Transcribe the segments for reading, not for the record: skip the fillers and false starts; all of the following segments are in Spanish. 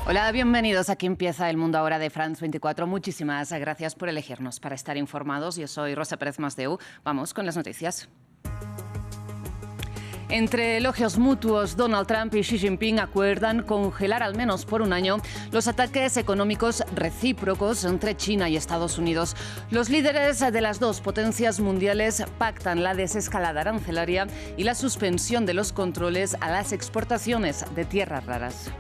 Hola, bienvenidos. Aquí empieza El Mundo Ahora de France 24. Muchísimas gracias por elegirnos para estar informados. Yo soy Rosa Pérez Masdeu. Vamos con las noticias. Entre elogios mutuos, Donald Trump y Xi Jinping acuerdan congelar al menos por un año los ataques económicos recíprocos entre China y Estados Unidos. Los líderes de las dos potencias mundiales pactan la desescalada arancelaria y la suspensión de los controles a las exportaciones de tierras raras.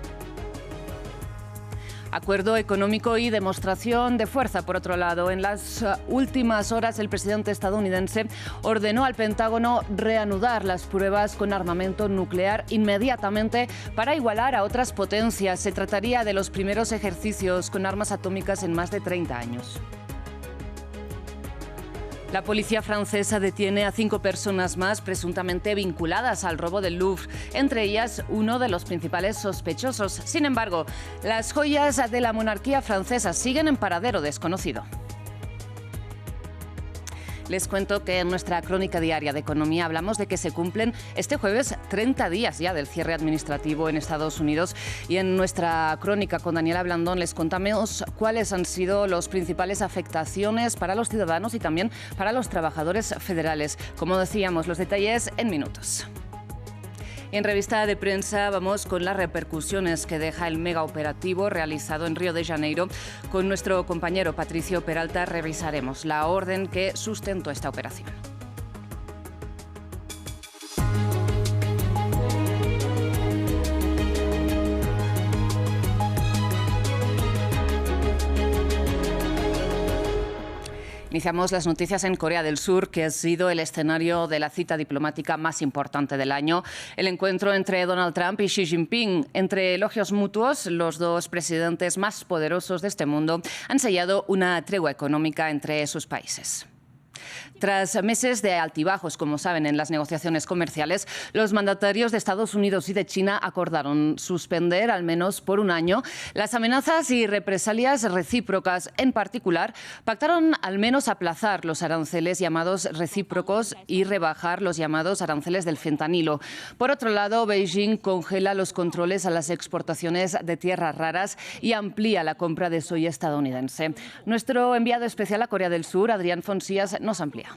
Acuerdo económico y demostración de fuerza. Por otro lado, en las últimas horas el presidente estadounidense ordenó al Pentágono reanudar las pruebas con armamento nuclear inmediatamente para igualar a otras potencias. Se trataría de los primeros ejercicios con armas atómicas en más de 30 años. La policía francesa detiene a 5 personas más presuntamente vinculadas al robo del Louvre, entre ellas uno de los principales sospechosos. Sin embargo, las joyas de la monarquía francesa siguen en paradero desconocido. Les cuento que en nuestra crónica diaria de economía hablamos de que se cumplen este jueves 30 días ya del cierre administrativo en Estados Unidos, y en nuestra crónica con Daniela Blandón les contamos cuáles han sido las principales afectaciones para los ciudadanos y también para los trabajadores federales. Como decíamos, los detalles en minutos. En revista de prensa vamos con las repercusiones que deja el mega operativo realizado en Río de Janeiro. Con nuestro compañero Patricio Peralta revisaremos la orden que sustentó esta operación. Iniciamos las noticias en Corea del Sur, que ha sido el escenario de la cita diplomática más importante del año. El encuentro entre Donald Trump y Xi Jinping. Entre elogios mutuos, los dos presidentes más poderosos de este mundo han sellado una tregua económica entre sus países. Tras meses de altibajos, como saben, en las negociaciones comerciales, los mandatarios de Estados Unidos y de China acordaron suspender, al menos por un año, las amenazas y represalias recíprocas. En particular, pactaron al menos aplazar los aranceles llamados recíprocos y rebajar los llamados aranceles del fentanilo. Por otro lado, Beijing congela los controles a las exportaciones de tierras raras y amplía la compra de soya estadounidense. Nuestro enviado especial a Corea del Sur, Adrián Fonsías, nos amplía.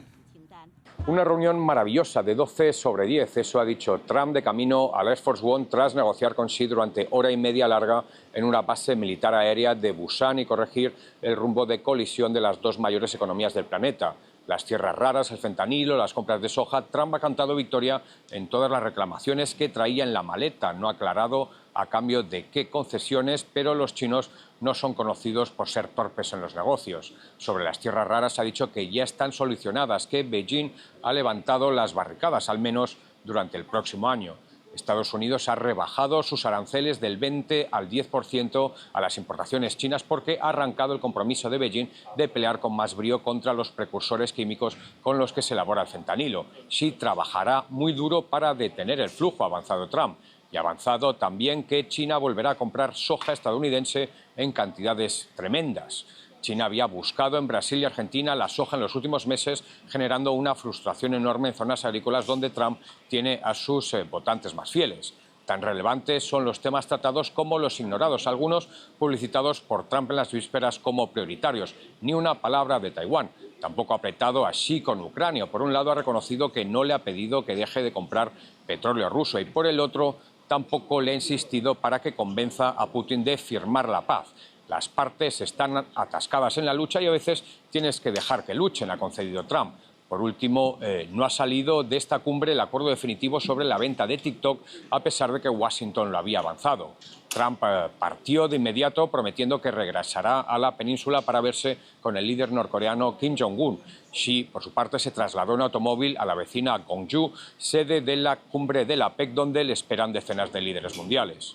Una reunión maravillosa de 12 sobre 10, eso ha dicho Trump de camino al Air Force One tras negociar con Xi durante hora y media larga en una base militar aérea de Busan y corregir el rumbo de colisión de las dos mayores economías del planeta. Las tierras raras, el fentanilo, las compras de soja. Trump ha cantado victoria en todas las reclamaciones que traía en la maleta. No ha aclarado a cambio de qué concesiones, pero los chinos no son conocidos por ser torpes en los negocios. Sobre las tierras raras ha dicho que ya están solucionadas, que Beijing ha levantado las barricadas, al menos durante el próximo año. Estados Unidos ha rebajado sus aranceles del 20 al 10% a las importaciones chinas porque ha arrancado el compromiso de Beijing de pelear con más brío contra los precursores químicos con los que se elabora el fentanilo. Xi trabajará muy duro para detener el flujo, ha avanzado Trump. Y ha avanzado también que China volverá a comprar soja estadounidense en cantidades tremendas. China había buscado en Brasil y Argentina la soja en los últimos meses, generando una frustración enorme en zonas agrícolas donde Trump tiene a sus votantes más fieles. Tan relevantes son los temas tratados como los ignorados, algunos publicitados por Trump en las vísperas como prioritarios. Ni una palabra de Taiwán. Tampoco ha apretado a Xi con Ucrania. Por un lado ha reconocido que no le ha pedido que deje de comprar petróleo ruso y por el otro tampoco le ha insistido para que convenza a Putin de firmar la paz. Las partes están atascadas en la lucha y a veces tienes que dejar que luchen, ha concedido Trump. Por último, no ha salido de esta cumbre el acuerdo definitivo sobre la venta de TikTok, a pesar de que Washington lo había avanzado. Trump partió de inmediato prometiendo que regresará a la península para verse con el líder norcoreano Kim Jong-un. Xi, por su parte, se trasladó en automóvil a la vecina Gwangju, sede de la cumbre de la APEC, donde le esperan decenas de líderes mundiales.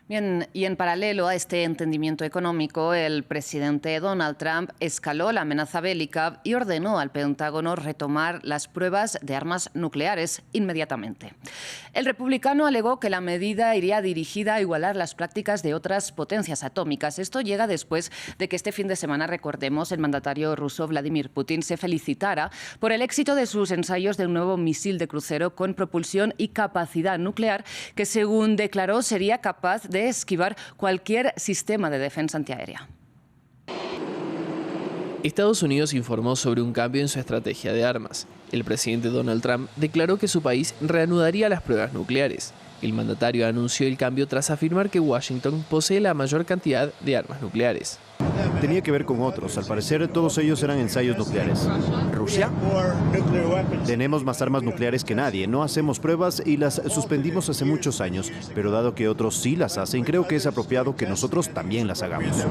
Bien, y en paralelo a este entendimiento económico, el presidente Donald Trump escaló la amenaza bélica y ordenó al Pentágono retomar las pruebas de armas nucleares inmediatamente. El republicano alegó que la medida iría dirigida a igualar las prácticas de otras potencias atómicas. Esto llega después de que este fin de semana, recordemos, el mandatario ruso Vladimir Putin se felicitara por el éxito de sus ensayos de un nuevo misil de crucero con propulsión y capacidad nuclear que, según declaró, sería capaz de esquivar cualquier sistema de defensa antiaérea. Estados Unidos informó sobre un cambio en su estrategia de armas. El presidente Donald Trump declaró que su país reanudaría las pruebas nucleares. El mandatario anunció el cambio tras afirmar que Washington posee la mayor cantidad de armas nucleares. Tenía que ver con otros. Al parecer, todos ellos eran ensayos nucleares. ¿Rusia? Tenemos más armas nucleares que nadie. No hacemos pruebas y las suspendimos hace muchos años. Pero dado que otros sí las hacen, creo que es apropiado que nosotros también las hagamos.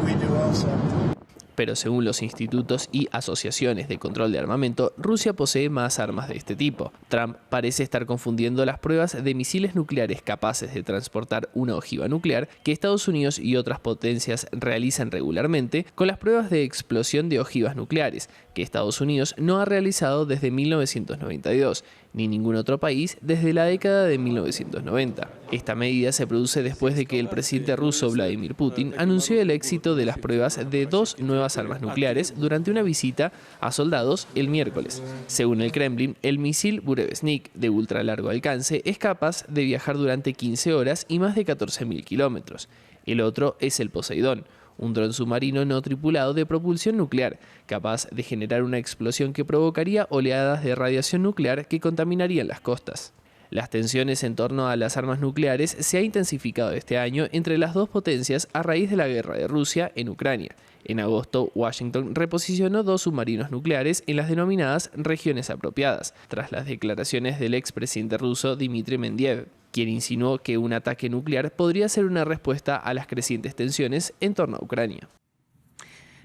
Pero según los institutos y asociaciones de control de armamento, Rusia posee más armas de este tipo. Trump parece estar confundiendo las pruebas de misiles nucleares capaces de transportar una ojiva nuclear que Estados Unidos y otras potencias realizan regularmente con las pruebas de explosión de ojivas nucleares, que Estados Unidos no ha realizado desde 1992, ni ningún otro país desde la década de 1990. Esta medida se produce después de que el presidente ruso Vladimir Putin anunció el éxito de las pruebas de 2 nuevas armas nucleares durante una visita a soldados el miércoles. Según el Kremlin, el misil Burevestnik de ultra largo alcance es capaz de viajar durante 15 horas y más de 14.000 kilómetros. El otro es el Poseidón, un dron submarino no tripulado de propulsión nuclear, capaz de generar una explosión que provocaría oleadas de radiación nuclear que contaminarían las costas. Las tensiones en torno a las armas nucleares se han intensificado este año entre las dos potencias a raíz de la guerra de Rusia en Ucrania. En agosto, Washington reposicionó 2 submarinos nucleares en las denominadas regiones apropiadas, tras las declaraciones del expresidente ruso Dmitry Medvedev, quien insinuó que un ataque nuclear podría ser una respuesta a las crecientes tensiones en torno a Ucrania.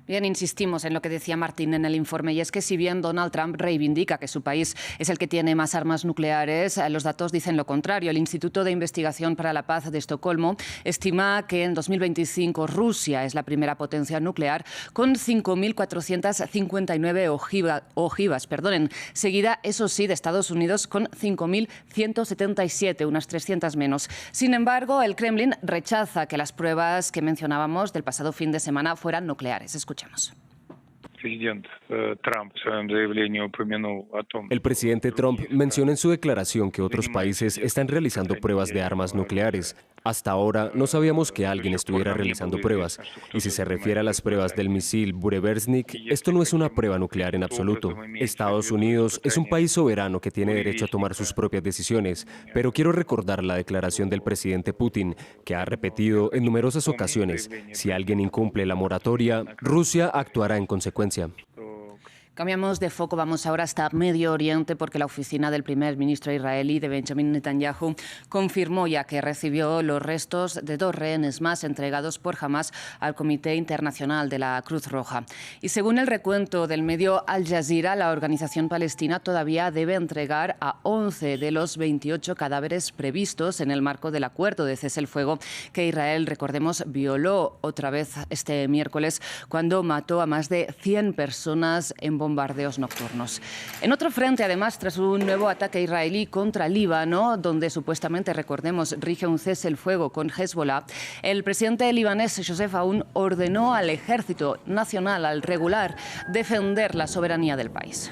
Bien, insistimos en lo que decía Martín en el informe, y es que si bien Donald Trump reivindica que su país es el que tiene más armas nucleares, los datos dicen lo contrario. El Instituto de Investigación para la Paz de Estocolmo estima que en 2025 Rusia es la primera potencia nuclear con 5.459 ojivas, seguida, eso sí, de Estados Unidos con 5.177, unas 300 menos. Sin embargo, el Kremlin rechaza que las pruebas que mencionábamos del pasado fin de semana fueran nucleares. Escuchemos. El presidente Trump mencionó en su declaración que otros países están realizando pruebas de armas nucleares. Hasta ahora no sabíamos que alguien estuviera realizando pruebas. Y si se refiere a las pruebas del misil Burevestnik, esto no es una prueba nuclear en absoluto. Estados Unidos es un país soberano que tiene derecho a tomar sus propias decisiones. Pero quiero recordar la declaración del presidente Putin, que ha repetido en numerosas ocasiones: si alguien incumple la moratoria, Rusia actuará en consecuencia. Cambiamos de foco, vamos ahora hasta Medio Oriente, porque la oficina del primer ministro israelí de Benjamin Netanyahu confirmó ya que recibió los restos de 2 rehenes más entregados por Hamás al Comité Internacional de la Cruz Roja. Y según el recuento del medio Al Jazeera, la organización palestina todavía debe entregar a 11 de los 28 cadáveres previstos en el marco del acuerdo de cese el fuego que Israel, recordemos, violó otra vez este miércoles cuando mató a más de 100 personas en bombardeos nocturnos. En otro frente, además, tras un nuevo ataque israelí contra Líbano, donde supuestamente, recordemos, rige un cese el fuego con Hezbollah, el presidente libanés Joseph Aoun ordenó al Ejército Nacional, al regular, defender la soberanía del país.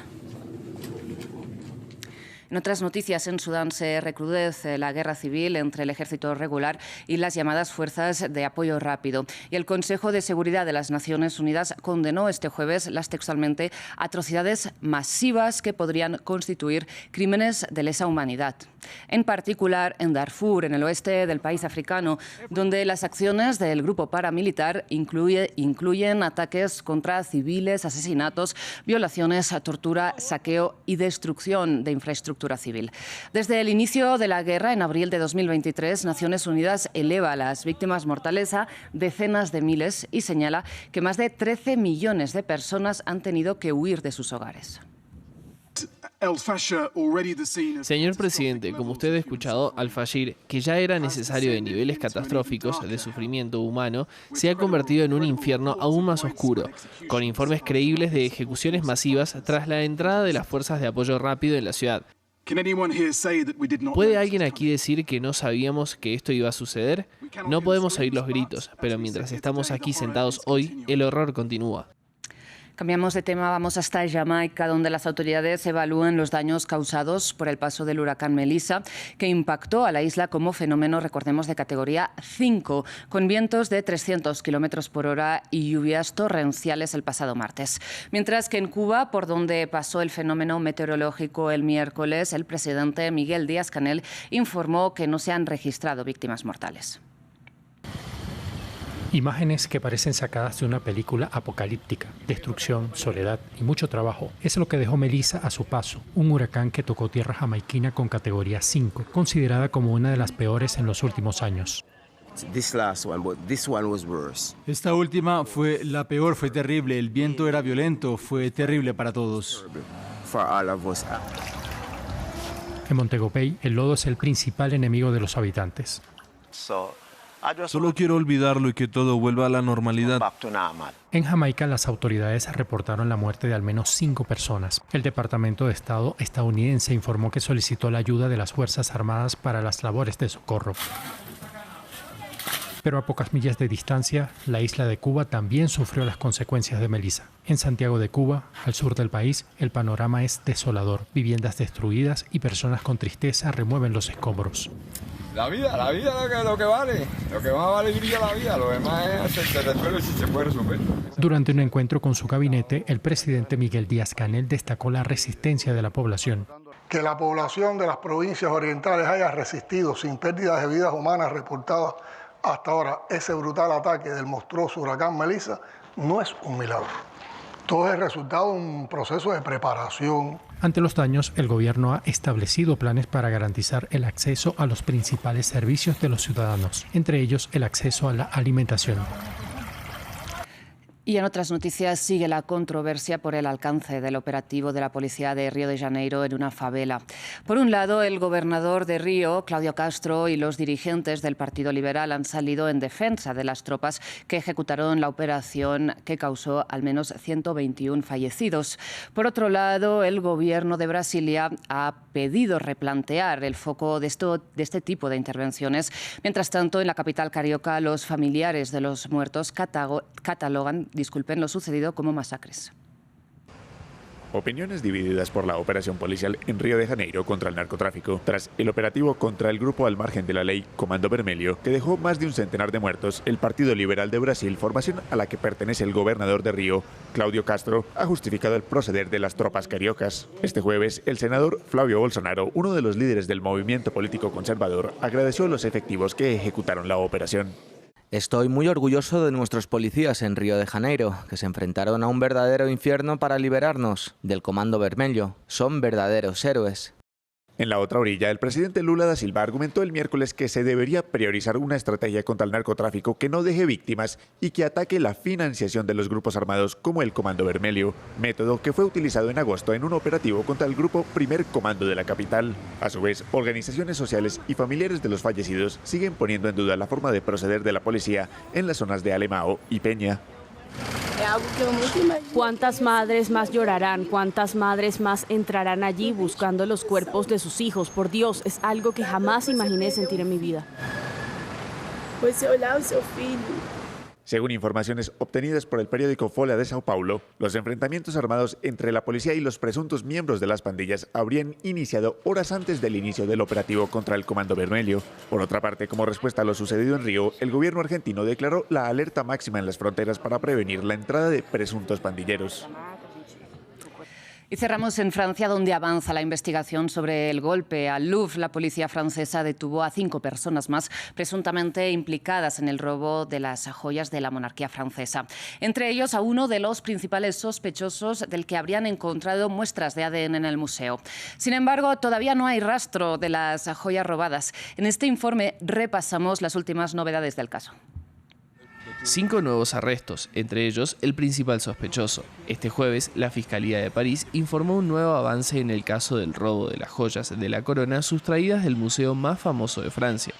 En otras noticias, en Sudán se recrudece la guerra civil entre el ejército regular y las llamadas fuerzas de apoyo rápido. Y el Consejo de Seguridad de las Naciones Unidas condenó este jueves las textualmente atrocidades masivas que podrían constituir crímenes de lesa humanidad. En particular en Darfur, en el oeste del país africano, donde las acciones del grupo paramilitar incluyen ataques contra civiles, asesinatos, violaciones, tortura, saqueo y destrucción de infraestructura civil. Desde el inicio de la guerra, en abril de 2023, Naciones Unidas eleva las víctimas mortales a decenas de miles y señala que más de 13 millones de personas han tenido que huir de sus hogares. Señor presidente, como usted ha escuchado, Al-Fashir, que ya era necesario de niveles catastróficos de sufrimiento humano, se ha convertido en un infierno aún más oscuro, con informes creíbles de ejecuciones masivas tras la entrada de las fuerzas de apoyo rápido en la ciudad. ¿Puede alguien aquí decir que no sabíamos que esto iba a suceder? No podemos oír los gritos, pero mientras estamos aquí sentados hoy, el horror continúa. Cambiamos de tema, vamos hasta Jamaica, donde las autoridades evalúan los daños causados por el paso del huracán Melissa, que impactó a la isla como fenómeno, recordemos, de categoría 5, con vientos de 300 kilómetros por hora y lluvias torrenciales el pasado martes. Mientras que en Cuba, por donde pasó el fenómeno meteorológico el miércoles, el presidente Miguel Díaz-Canel informó que no se han registrado víctimas mortales. Imágenes que parecen sacadas de una película apocalíptica. Destrucción, soledad y mucho trabajo es lo que dejó Melissa a su paso, un huracán que tocó tierra jamaiquina con categoría 5, considerada como una de las peores en los últimos años. Esta última fue la peor, fue terrible. El viento era violento, fue terrible para todos. En Montego Bay, el lodo es el principal enemigo de los habitantes. Solo quiero olvidarlo y que todo vuelva a la normalidad. En Jamaica, las autoridades reportaron la muerte de al menos 5 personas. El Departamento de Estado estadounidense informó que solicitó la ayuda de las Fuerzas Armadas para las labores de socorro. Pero a pocas millas de distancia, la isla de Cuba también sufrió las consecuencias de Melissa. En Santiago de Cuba, al sur del país, el panorama es desolador. Viviendas destruidas y personas con tristeza remueven los escombros. La vida lo que vale. Lo que más vale vivir la vida, lo demás es hacerse de suelo si se puede resolver. Durante un encuentro con su gabinete, el presidente Miguel Díaz-Canel destacó la resistencia de la población. Que la población de las provincias orientales haya resistido sin pérdidas de vidas humanas reportadas hasta ahora ese brutal ataque del monstruoso huracán Melissa no es un milagro. Todo es el resultado de un proceso de preparación. Ante los daños, el gobierno ha establecido planes para garantizar el acceso a los principales servicios de los ciudadanos, entre ellos el acceso a la alimentación. Y en otras noticias sigue la controversia por el alcance del operativo de la policía de Río de Janeiro en una favela. Por un lado, el gobernador de Río, Claudio Castro, y los dirigentes del Partido Liberal han salido en defensa de las tropas que ejecutaron la operación que causó al menos 121 fallecidos. Por otro lado, el gobierno de Brasilia ha pedido replantear el foco de este tipo de intervenciones. Mientras tanto, en la capital carioca, los familiares de los muertos catalogan lo sucedido como masacres. Opiniones divididas por la operación policial en Río de Janeiro contra el narcotráfico, tras el operativo contra el grupo al margen de la ley Comando Vermelho, que dejó más de un centenar de muertos. El Partido Liberal de Brasil, formación a la que pertenece el gobernador de Río, Claudio Castro, ha justificado el proceder de las tropas cariocas. Este jueves, el senador Flavio Bolsonaro, uno de los líderes del movimiento político conservador, agradeció los efectivos que ejecutaron la operación. Estoy muy orgulloso de nuestros policías en Río de Janeiro, que se enfrentaron a un verdadero infierno para liberarnos del Comando Vermelho. Son verdaderos héroes. En la otra orilla, el presidente Lula da Silva argumentó el miércoles que se debería priorizar una estrategia contra el narcotráfico que no deje víctimas y que ataque la financiación de los grupos armados como el Comando Vermelho, método que fue utilizado en agosto en un operativo contra el grupo Primer Comando de la capital. A su vez, organizaciones sociales y familiares de los fallecidos siguen poniendo en duda la forma de proceder de la policía en las zonas de Alemão y Peña. ¿Cuántas madres más llorarán? ¿Cuántas madres más entrarán allí buscando los cuerpos de sus hijos? Por Dios, es algo que jamás imaginé sentir en mi vida. Según informaciones obtenidas por el periódico Folha de Sao Paulo, los enfrentamientos armados entre la policía y los presuntos miembros de las pandillas habrían iniciado horas antes del inicio del operativo contra el Comando Vermelho. Por otra parte, como respuesta a lo sucedido en Río, el gobierno argentino declaró la alerta máxima en las fronteras para prevenir la entrada de presuntos pandilleros. Y cerramos en Francia, donde avanza la investigación sobre el golpe al Louvre. La policía francesa detuvo a 5 personas más presuntamente implicadas en el robo de las joyas de la monarquía francesa. Entre ellos a uno de los principales sospechosos del que habrían encontrado muestras de ADN en el museo. Sin embargo, todavía no hay rastro de las joyas robadas. En este informe repasamos las últimas novedades del caso. 5 nuevos arrestos, entre ellos el principal sospechoso. Este jueves, la Fiscalía de París informó un nuevo avance en el caso del robo de las joyas de la corona sustraídas del museo más famoso de Francia.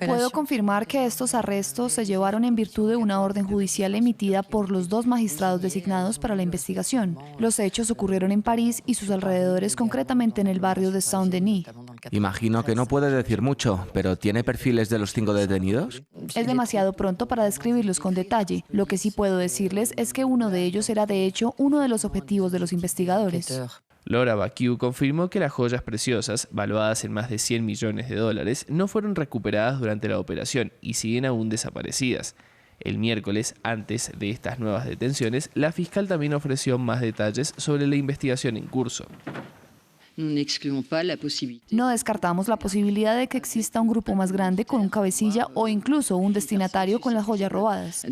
Puedo confirmar que estos arrestos se llevaron en virtud de una orden judicial emitida por los 2 magistrados designados para la investigación. Los hechos ocurrieron en París y sus alrededores, concretamente en el barrio de Saint-Denis. Imagino que no puede decir mucho, pero ¿tiene perfiles de los 5 detenidos? Es demasiado pronto para describirlos con detalle. Lo que sí puedo decirles es que uno de ellos era de hecho uno de los objetivos de los investigadores. Laura Bakiu confirmó que las joyas preciosas, valuadas en más de $100 millones, no fueron recuperadas durante la operación y siguen aún desaparecidas. El miércoles, antes de estas nuevas detenciones, la fiscal también ofreció más detalles sobre la investigación en curso. No descartamos la posibilidad de que exista un grupo más grande con un cabecilla o incluso un destinatario con las joyas robadas.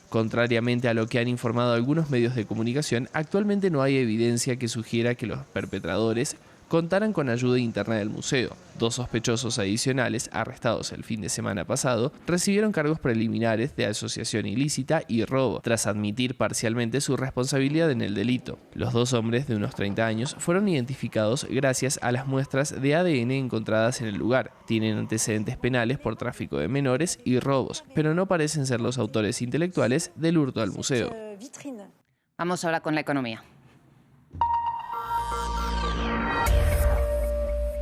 Contrariamente a lo que han informado algunos medios de comunicación, actualmente no hay evidencia que sugiera que los perpetradores contaran con ayuda interna del museo. 2 sospechosos adicionales, arrestados el fin de semana pasado, recibieron cargos preliminares de asociación ilícita y robo, tras admitir parcialmente su responsabilidad en el delito. Los 2 hombres de unos 30 años fueron identificados gracias a las muestras de ADN encontradas en el lugar. Tienen antecedentes penales por tráfico de menores y robos, pero no parecen ser los autores intelectuales del hurto al museo. Vamos ahora con la economía.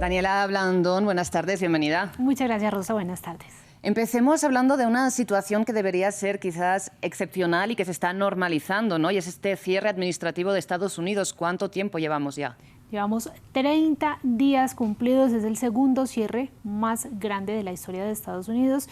Daniela Blandón, buenas tardes, bienvenida. Muchas gracias, Rosa, buenas tardes. Empecemos hablando de una situación que debería ser quizás excepcional y que se está normalizando, ¿no? Y es este cierre administrativo de Estados Unidos. ¿Cuánto tiempo llevamos ya? Llevamos 30 días cumplidos, es el segundo cierre más grande de la historia de Estados Unidos.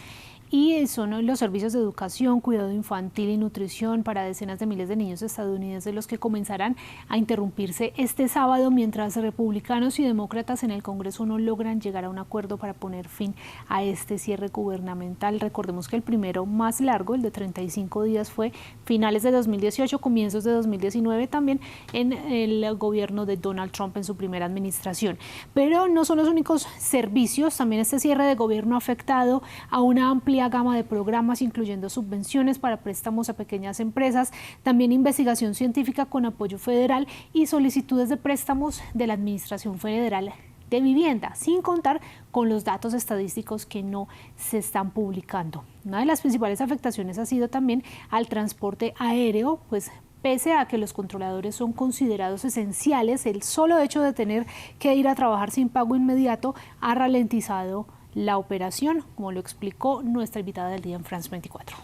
Y son los servicios de educación, cuidado infantil y nutrición para decenas de miles de niños estadounidenses los que comenzarán a interrumpirse este sábado mientras republicanos y demócratas en el Congreso no logran llegar a un acuerdo para poner fin a este cierre gubernamental. Recordemos que el primero más largo, el de 35 días, fue finales de 2018, comienzos de 2019, también en el gobierno de Donald Trump en su primera administración. Pero no son los únicos servicios, también este cierre de gobierno ha afectado a una amplia gama de programas, incluyendo subvenciones para préstamos a pequeñas empresas, también investigación científica con apoyo federal y solicitudes de préstamos de la Administración Federal de Vivienda, sin contar con los datos estadísticos que no se están publicando. Una de las principales afectaciones ha sido también al transporte aéreo, pues pese a que los controladores son considerados esenciales, el solo hecho de tener que ir a trabajar sin pago inmediato ha ralentizado la operación, como lo explicó nuestra invitada del día en France 24.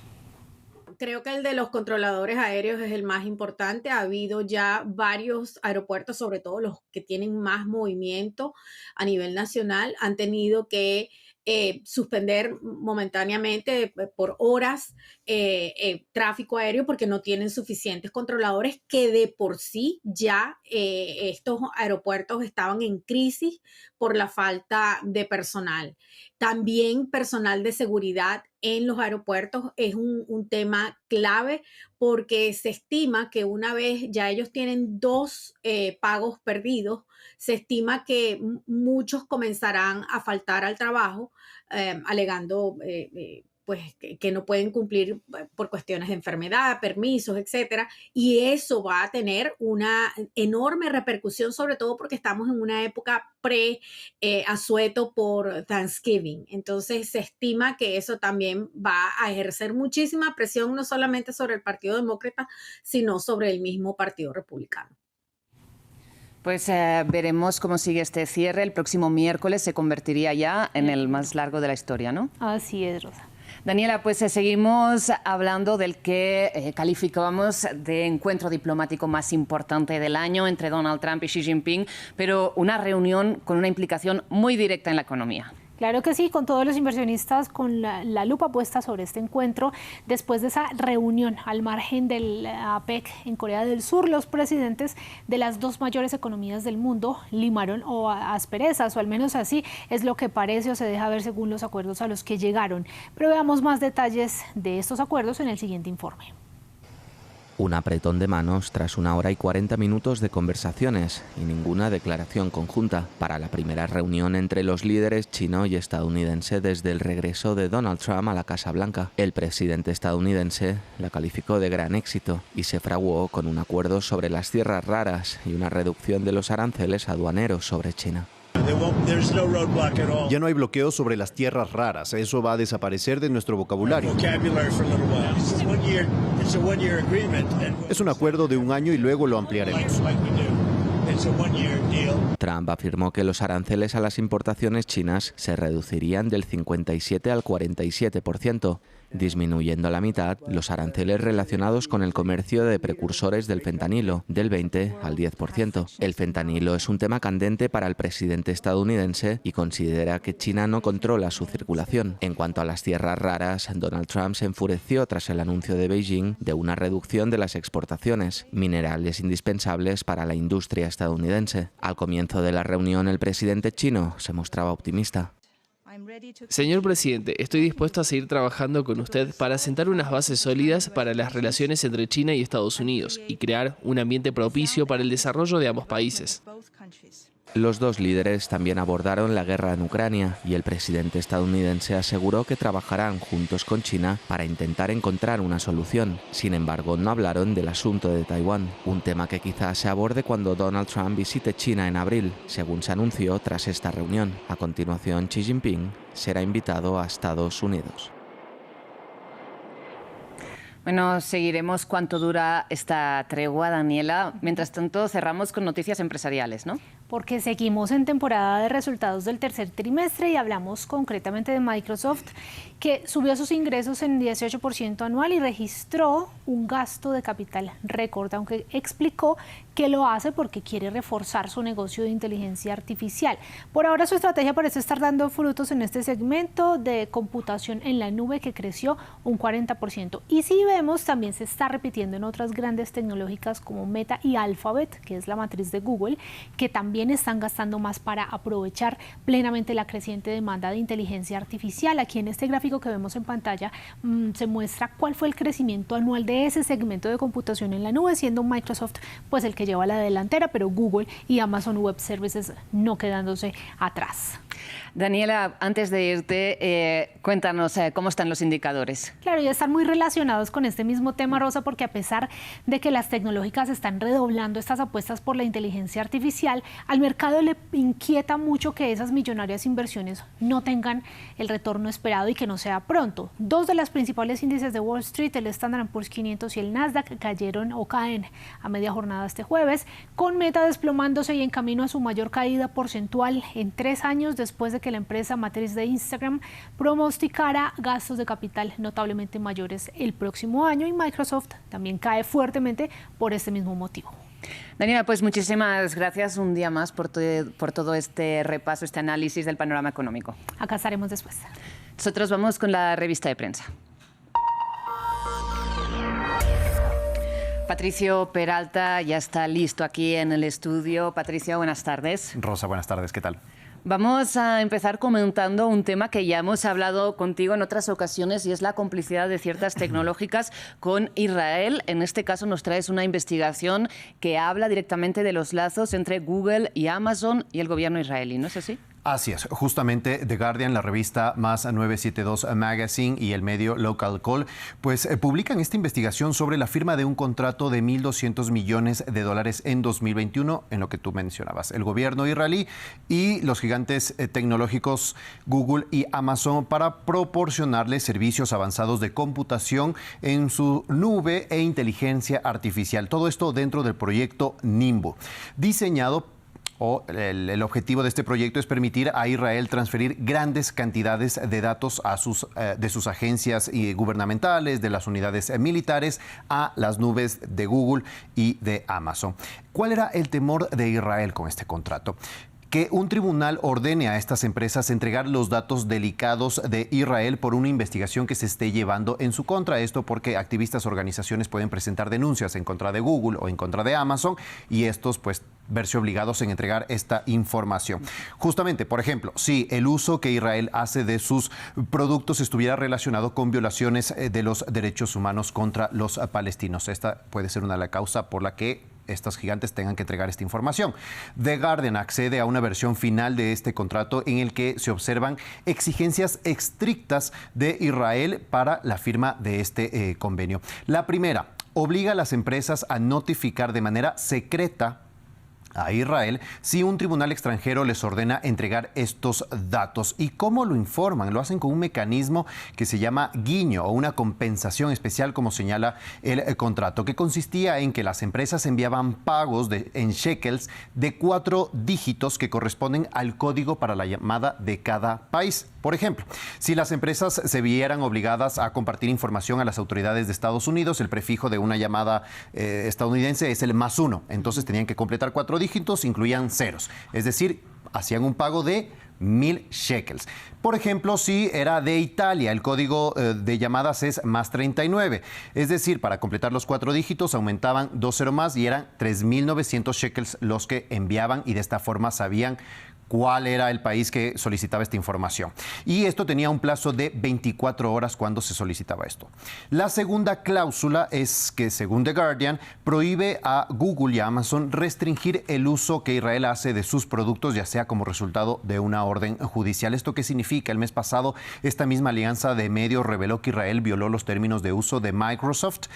Creo que el de los controladores aéreos es el más importante. Ha habido ya varios aeropuertos, sobre todo los que tienen más movimiento a nivel nacional, han tenido que suspender momentáneamente por horas tráfico aéreo porque no tienen suficientes controladores, que de por sí ya estos aeropuertos estaban en crisis por la falta de personal. También personal de seguridad en los aeropuertos es un tema clave porque se estima que una vez ya ellos tienen 2 pagos perdidos, se estima que muchos comenzarán a faltar al trabajo alegando pues que no pueden cumplir por cuestiones de enfermedad, permisos, etcétera, y eso va a tener una enorme repercusión, sobre todo porque estamos en una época asueto por Thanksgiving. Entonces se estima que eso también va a ejercer muchísima presión, no solamente sobre el Partido Demócrata, sino sobre el mismo Partido Republicano. Pues veremos cómo sigue este cierre. El próximo miércoles se convertiría ya en el más largo de la historia, ¿no? Así es, Rosa. Daniela, pues seguimos hablando del que calificábamos de encuentro diplomático más importante del año entre Donald Trump y Xi Jinping, pero una reunión con una implicación muy directa en la economía. Claro que sí, con todos los inversionistas con la lupa puesta sobre este encuentro. Después de esa reunión al margen del APEC en Corea del Sur, los presidentes de las 2 mayores economías del mundo limaron asperezas, o al menos así es lo que parece o se deja ver según los acuerdos a los que llegaron. Pero veamos más detalles de estos acuerdos en el siguiente informe. Un apretón de manos tras 1 hora y 40 minutos de conversaciones y ninguna declaración conjunta para la primera reunión entre los líderes chino y estadounidense desde el regreso de Donald Trump a la Casa Blanca. El presidente estadounidense la calificó de gran éxito y se fraguó con un acuerdo sobre las tierras raras y una reducción de los aranceles aduaneros sobre China. Ya no hay bloqueo sobre las tierras raras, eso va a desaparecer de nuestro vocabulario. Es un acuerdo de 1 año y luego lo ampliaremos. Trump afirmó que los aranceles a las importaciones chinas se reducirían del 57 al 47%. disminuyendo a la mitad los aranceles relacionados con el comercio de precursores del fentanilo, del 20 al 10%. El fentanilo es un tema candente para el presidente estadounidense y considera que China no controla su circulación. En cuanto a las tierras raras, Donald Trump se enfureció tras el anuncio de Beijing de una reducción de las exportaciones, minerales indispensables para la industria estadounidense. Al comienzo de la reunión, el presidente chino se mostraba optimista. Señor presidente, estoy dispuesto a seguir trabajando con usted para sentar unas bases sólidas para las relaciones entre China y Estados Unidos y crear un ambiente propicio para el desarrollo de ambos países. Los dos líderes también abordaron la guerra en Ucrania y el presidente estadounidense aseguró que trabajarán juntos con China para intentar encontrar una solución. Sin embargo, no hablaron del asunto de Taiwán, un tema que quizás se aborde cuando Donald Trump visite China en abril, según se anunció tras esta reunión. A continuación, Xi Jinping será invitado a Estados Unidos. Bueno, seguiremos cuánto dura esta tregua, Daniela. Mientras tanto, cerramos con noticias empresariales, ¿no? Porque seguimos en temporada de resultados del tercer trimestre y hablamos concretamente de Microsoft, que subió sus ingresos en 18% anual y registró un gasto de capital récord, aunque explicó que lo hace porque quiere reforzar su negocio de inteligencia artificial. Por ahora su estrategia parece estar dando frutos en este segmento de computación en la nube que creció un 40%. Y si vemos, también se está repitiendo en otras grandes tecnológicas como Meta y Alphabet, que es la matriz de Google, que también están gastando más para aprovechar plenamente la creciente demanda de inteligencia artificial. Aquí en este gráfico que vemos en pantalla se muestra cuál fue el crecimiento anual de ese segmento de computación en la nube, siendo Microsoft pues el que lleva la delantera, pero Google y Amazon Web Services no quedándose atrás. Daniela, antes de irte, cuéntanos cómo están los indicadores. Claro, y están muy relacionados con este mismo tema, Rosa, porque a pesar de que las tecnológicas están redoblando estas apuestas por la inteligencia artificial, al mercado le inquieta mucho que esas millonarias inversiones no tengan el retorno esperado y que no sea pronto. Dos de las principales índices de Wall Street, el Standard & Poor's 500 y el Nasdaq, cayeron o caen a media jornada este jueves, con Meta desplomándose y en camino a su mayor caída porcentual en 3 años después de que la empresa matriz de Instagram pronosticara gastos de capital notablemente mayores el próximo año, y Microsoft también cae fuertemente por este mismo motivo. Daniela, pues muchísimas gracias un día más por todo este repaso, este análisis del panorama económico. Acá estaremos después. Nosotros vamos con la revista de prensa. Patricio Peralta ya está listo aquí en el estudio. Patricio, buenas tardes. Rosa, buenas tardes, ¿qué tal? Vamos a empezar comentando un tema que ya hemos hablado contigo en otras ocasiones y es la complicidad de ciertas tecnológicas con Israel. En este caso nos traes una investigación que habla directamente de los lazos entre Google y Amazon y el gobierno israelí, ¿no es así? Así es, justamente The Guardian, la revista Más 972 Magazine y el medio Local Call, pues publican esta investigación sobre la firma de un contrato de $1.200 millones en 2021, en lo que tú mencionabas, el gobierno israelí y los gigantes tecnológicos Google y Amazon para proporcionarles servicios avanzados de computación en su nube e inteligencia artificial. Todo esto dentro del proyecto Nimbo, diseñado el objetivo de este proyecto es permitir a Israel transferir grandes cantidades de datos de sus agencias gubernamentales, de las unidades militares, a las nubes de Google y de Amazon. ¿Cuál era el temor de Israel con este contrato? Que un tribunal ordene a estas empresas entregar los datos delicados de Israel por una investigación que se esté llevando en su contra. Esto porque activistas o organizaciones pueden presentar denuncias en contra de Google o en contra de Amazon y estos pues verse obligados en entregar esta información. Justamente, por ejemplo, si el uso que Israel hace de sus productos estuviera relacionado con violaciones de los derechos humanos contra los palestinos. Esta puede ser una de las causas por la que estos gigantes tengan que entregar esta información. The Guardian accede a una versión final de este contrato en el que se observan exigencias estrictas de Israel para la firma de este convenio. La primera, obliga a las empresas a notificar de manera secreta a Israel si un tribunal extranjero les ordena entregar estos datos. ¿Y cómo lo informan? Lo hacen con un mecanismo que se llama guiño o una compensación especial, como señala el contrato, que consistía en que las empresas enviaban pagos en shekels de 4 dígitos que corresponden al código para la llamada de cada país. Por ejemplo, si las empresas se vieran obligadas a compartir información a las autoridades de Estados Unidos, el prefijo de una llamada estadounidense es el +1. Entonces tenían que completar 4 dígitos, incluían ceros. Es decir, hacían un pago de 1.000 shekels. Por ejemplo, si era de Italia, el código de llamadas es +39. Es decir, para completar los 4 dígitos aumentaban 2 ceros más y eran 3.900 shekels los que enviaban, y de esta forma sabían cuál era el país que solicitaba esta información. Y esto tenía un plazo de 24 horas cuando se solicitaba esto. La segunda cláusula es que, según The Guardian, prohíbe a Google y a Amazon restringir el uso que Israel hace de sus productos, ya sea como resultado de una orden judicial. ¿Esto qué significa? El mes pasado, esta misma alianza de medios reveló que Israel violó los términos de uso de Microsoft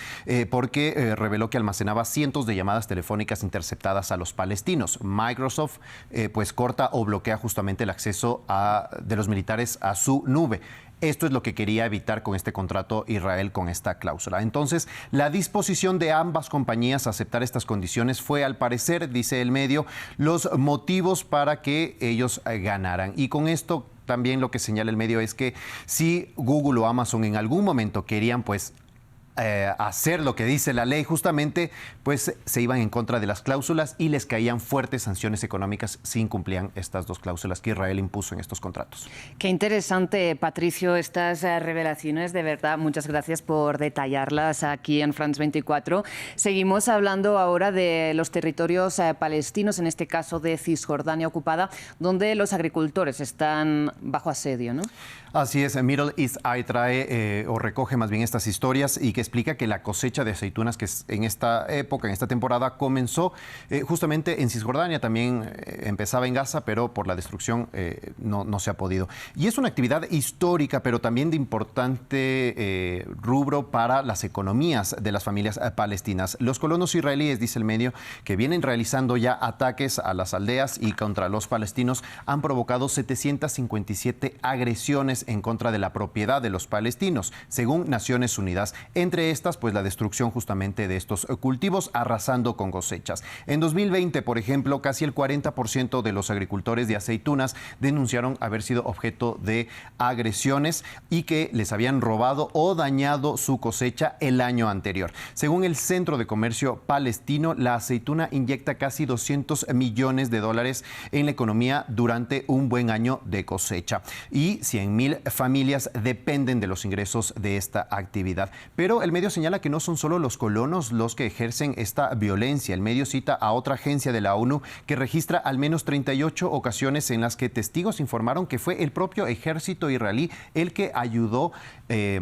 porque reveló que almacenaba cientos de llamadas telefónicas interceptadas a los palestinos. Microsoft pues corta o bloquea justamente el acceso de los militares a su nube. Esto es lo que quería evitar con este contrato Israel con esta cláusula. Entonces, la disposición de ambas compañías a aceptar estas condiciones fue, al parecer, dice el medio, los motivos para que ellos ganaran. Y con esto también lo que señala el medio es que si Google o Amazon en algún momento querían pues hacer lo que dice la ley, justamente pues se iban en contra de las cláusulas y les caían fuertes sanciones económicas si incumplían estas 2 cláusulas que Israel impuso en estos contratos. Qué interesante, Patricio, estas revelaciones, de verdad. Muchas gracias por detallarlas aquí en France 24. Seguimos hablando ahora de los territorios palestinos, en este caso de Cisjordania ocupada, donde los agricultores están bajo asedio, ¿no? Así es, Middle East Eye trae o recoge más bien estas historias y que explica que la cosecha de aceitunas que en esta época, en esta temporada, comenzó justamente en Cisjordania, también empezaba en Gaza, pero por la destrucción no se ha podido. Y es una actividad histórica, pero también de importante rubro para las economías de las familias palestinas. Los colonos israelíes, dice el medio, que vienen realizando ya ataques a las aldeas y contra los palestinos, han provocado 757 agresiones en contra de la propiedad de los palestinos, según Naciones Unidas. Entre estas, pues la destrucción justamente de estos cultivos, arrasando con cosechas. En 2020, por ejemplo, casi el 40% de los agricultores de aceitunas denunciaron haber sido objeto de agresiones y que les habían robado o dañado su cosecha el año anterior. Según el Centro de Comercio Palestino, la aceituna inyecta casi $200 millones en la economía durante un buen año de cosecha. Y 100,000 familias dependen de los ingresos de esta actividad. Pero el medio señala que no son solo los colonos los que ejercen esta violencia. El medio cita a otra agencia de la ONU que registra al menos 38 ocasiones en las que testigos informaron que fue el propio ejército israelí el que ayudó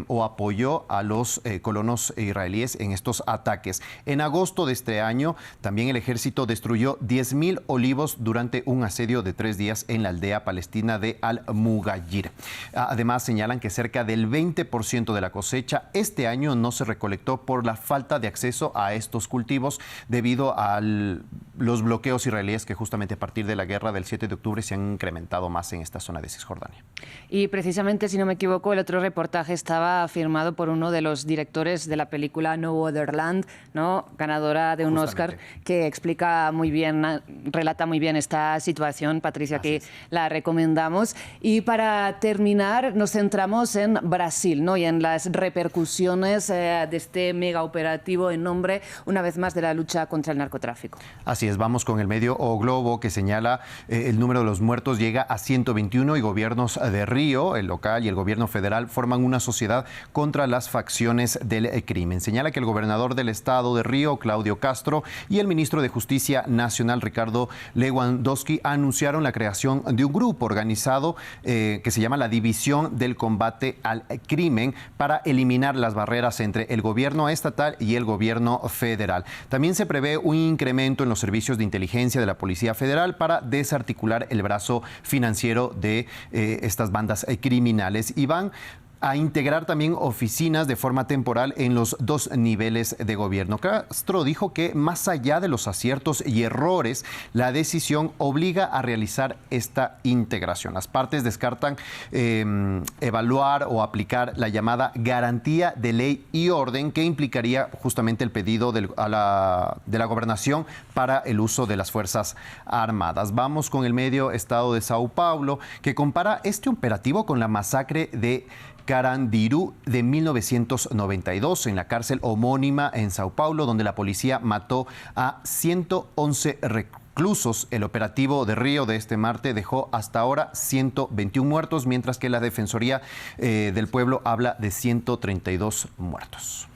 o apoyó a los colonos israelíes en estos ataques. En agosto de este año, también el ejército destruyó 10,000 olivos durante un asedio de 3 días en la aldea palestina de Al-Mughayir. Además, señalan que cerca del 20% de la cosecha este año no se recolectó por la falta de acceso a estos cultivos debido a los bloqueos israelíes que justamente a partir de la guerra del 7 de octubre se han incrementado más en esta zona de Cisjordania. Y precisamente, si no me equivoco, el otro reportaje estaba firmado por uno de los directores de la película No Other Land, ¿no? Ganadora de un Oscar, que explica muy bien, relata muy bien esta situación. Patricia, que la recomendamos. Y para terminar, nos centramos en Brasil, ¿no? Y en las repercusiones de este mega operativo en nombre, una vez más, de la lucha contra el narcotráfico. Así es, vamos con el medio O Globo, que señala el número de los muertos llega a 121 y gobiernos de Río, el local y el gobierno federal, forman una sociedad contra las facciones del crimen. Señala que el gobernador del estado de Río, Claudio Castro, y el ministro de Justicia Nacional, Ricardo Lewandowski, anunciaron la creación de un grupo organizado que se llama la División del Combate al Crimen para eliminar las barreras entre el gobierno estatal y el gobierno federal. También se prevé un incremento en los servicios de inteligencia de la Policía Federal para desarticular el brazo financiero de estas bandas criminales. Y van a integrar también oficinas de forma temporal en los 2 niveles de gobierno. Castro dijo que más allá de los aciertos y errores, la decisión obliga a realizar esta integración. Las partes descartan evaluar o aplicar la llamada garantía de ley y orden, que implicaría justamente el pedido de la gobernación para el uso de las Fuerzas Armadas. Vamos con el medio Estado de Sao Paulo, que compara este operativo con la masacre de Carandiru de 1992 en la cárcel homónima en Sao Paulo, donde la policía mató a 111 reclusos. El operativo de Río de este martes dejó hasta ahora 121 muertos, mientras que la Defensoría del Pueblo habla de 132 muertos.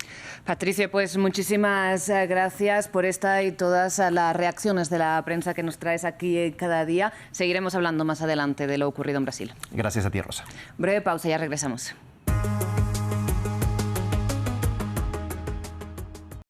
Patricia, pues muchísimas gracias por esta y todas las reacciones de la prensa que nos traes aquí cada día. Seguiremos hablando más adelante de lo ocurrido en Brasil. Gracias a ti, Rosa. Breve pausa, ya regresamos.